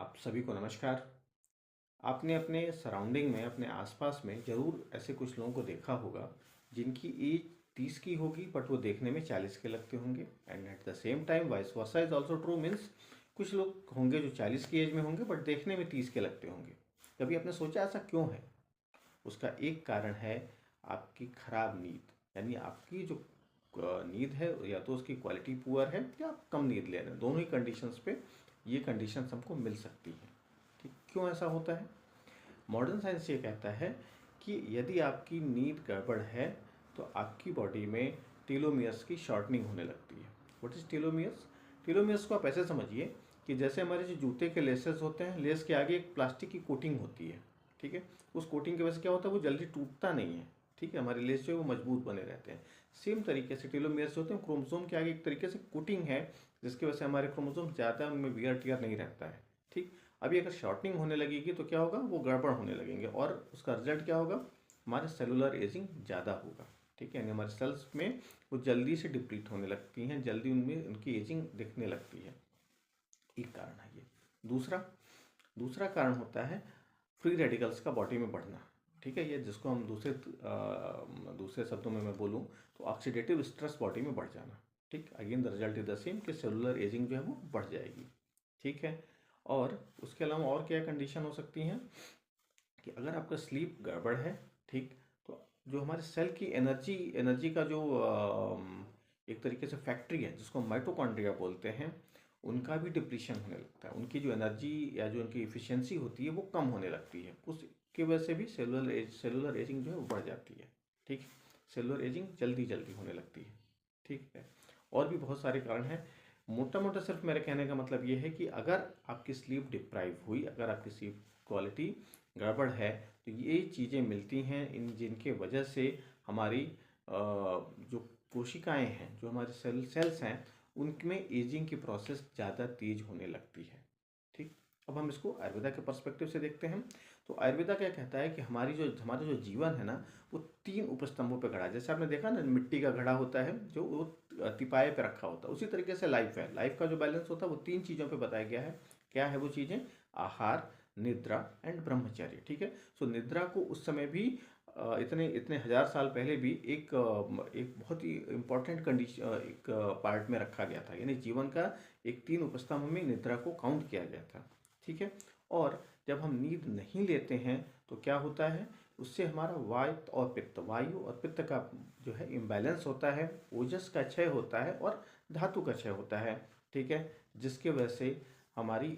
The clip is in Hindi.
आप सभी को नमस्कार। आपने अपने सराउंडिंग में, अपने आसपास में ज़रूर ऐसे कुछ लोगों को देखा होगा जिनकी एज 30 की होगी बट वो देखने में 40 के लगते होंगे। And at the same time vice versa is also true, means कुछ लोग होंगे जो 40 की एज में होंगे बट देखने में 30 के लगते होंगे। कभी आपने सोचा ऐसा क्यों है? उसका एक कारण है आपकी खराब नींद, यानी आपकी जो नींद है या तो उसकी क्वालिटी पुअर है या आप कम नींद ले रहे हैं। दोनों ही कंडीशंस पे ये कंडीशंस हमको मिल सकती है। ठीक, क्यों ऐसा होता है? मॉडर्न साइंस ये कहता है कि यदि आपकी नींद गड़बड़ है तो आपकी बॉडी में टेलोमियर्स की शॉर्टनिंग होने लगती है। What is telomeres? टेलोमियर्स को आप ऐसे समझिए कि जैसे हमारे जो जूते के लेसेस होते हैं, लेस के आगे एक प्लास्टिक की कोटिंग होती है। ठीक है, उस कोटिंग की वजह से क्या होता है, वो जल्दी टूटता नहीं है। ठीक है, हमारे लेस जो है वो मजबूत बने रहते हैं। सेम तरीके से टेलोमियर्स होते हैं, क्रोमोसोम के आगे एक तरीके से कोटिंग है जिसकी वजह से हमारे क्रोमोसोम ज़्यादा उनमें वियर टियर नहीं रहता है। ठीक, अभी अगर शॉर्टनिंग होने लगेगी तो क्या होगा, वो गड़बड़ होने लगेंगे और उसका रिजल्ट क्या होगा, हमारे सेलुलर एजिंग ज़्यादा होगा। ठीक है, यानी हमारे सेल्स में वो जल्दी से डिप्लीट होने लगती हैं, जल्दी उनमें उनकी एजिंग दिखने लगती है। एक कारण है ये। दूसरा दूसरा कारण होता है फ्री रेडिकल्स का बॉडी में बढ़ना। ठीक है, ये जिसको हम दूसरे शब्दों में मैं बोलूँ तो ऑक्सीडेटिव स्ट्रेस बॉडी में बढ़ जाना। ठीक, again the result is the same कि सेलुलर एजिंग जो है वो बढ़ जाएगी। ठीक है, और उसके अलावा और क्या कंडीशन हो सकती हैं कि अगर आपका स्लीप गड़बड़ है, ठीक, तो जो हमारे सेल की एनर्जी एनर्जी का जो एक तरीके से फैक्ट्री है जिसको माइटोकॉन्ड्रिया बोलते हैं, उनका भी डिप्लीशन होने लगता है। उनकी जो एनर्जी या जो उनकी इफिशियंसी होती है वो कम होने लगती है। उसकी वजह से भी सेलुलर एजिंग जो है वो बढ़ जाती है। ठीक, सेलुलर एजिंग जल्दी जल्दी होने लगती है। ठीक है, और भी बहुत सारे कारण हैं। मोटा मोटा सिर्फ मेरे कहने का मतलब ये है कि अगर आपकी स्लीप डिप्राइव हुई, अगर आपकी स्लीप क्वालिटी गड़बड़ है, तो ये चीज़ें मिलती हैं इन जिनके वजह से हमारी जो कोशिकाएं हैं, जो हमारे सेल्स हैं, उनमें एजिंग की प्रोसेस ज़्यादा तेज होने लगती है। ठीक, अब हम इसको आयुर्वेदा के पर्सपेक्टिव से देखते हैं। तो आयुर्वेदा क्या कहता है कि हमारा जो जीवन है ना, वो 3 उपस्तंभों पे खड़ा है। जैसे आपने देखा ना, मिट्टी का घड़ा होता है जो वो तिपाए पे रखा होता है, उसी तरीके से लाइफ है। लाइफ का जो बैलेंस होता है वो 3 चीज़ों पे बताया गया है। क्या है वो चीज़ें? आहार, निद्रा एंड ब्रह्मचर्य। ठीक है, सो निद्रा को उस समय भी इतने इतने हजार साल पहले भी एक बहुत ही इम्पोर्टेंट कंडीशन, एक पार्ट में रखा गया था। यानी जीवन का एक 3 उपस्तंभ में निद्रा को काउंट किया गया था। ठीक है, और जब हम नींद नहीं लेते हैं तो क्या होता है, उससे हमारा वायु और पित्त का जो है इम्बैलेंस होता है, ओजस का क्षय होता है और धातु का क्षय होता है। ठीक है, जिसके वजह से हमारी